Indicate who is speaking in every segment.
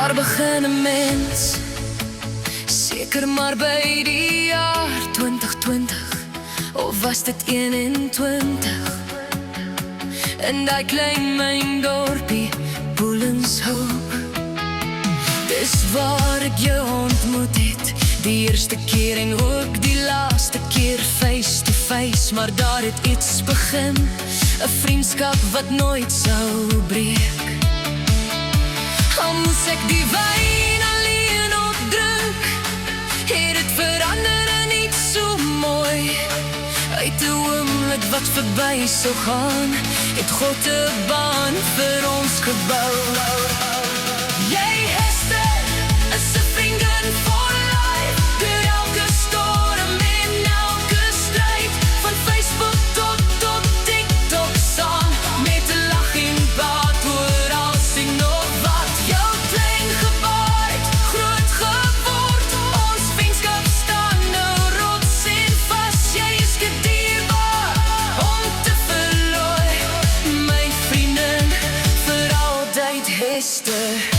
Speaker 1: Waar begin 'n mens? Seker maar by die jaar 2020, of was dit 21? In daai klein myn dorpie, Boelenshoop. Dis waar ek jou ontmoet het, die eerste keer en ook die laaste keer face to face. Maar daar het iets begin, 'n vriendskap wat nooit sou breek. Al moes ek die wyn alleen opdrink, het het verander in iets so mooi. Uit 'n oomblik wat verby sou gaan, het God 'n baan vir ons gebou. Jy Hester, is 'n vriendin for life, deur elke storm en elke stryd. Van Facebook tot TikTok saam, met 'n lag en baat oral sien nog wat. Jou klein gebaar het groot geword, ons vriendskap staan nou rots en vas. Jy is te dierbaar om te verloor, my vriendin vir altyd Hester.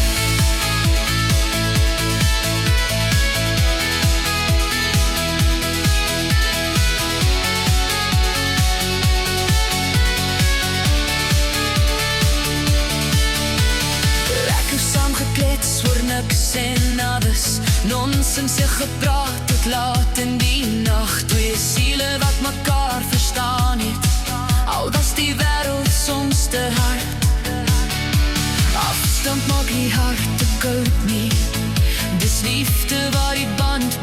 Speaker 1: Oor niks en alles, nonsens en gepraat tot laat in die nacht. Twee siele wat mekaar verstaan het, al was die wêreld soms te hard. Afstand maak die hart te koud nie, dis liefde waar die band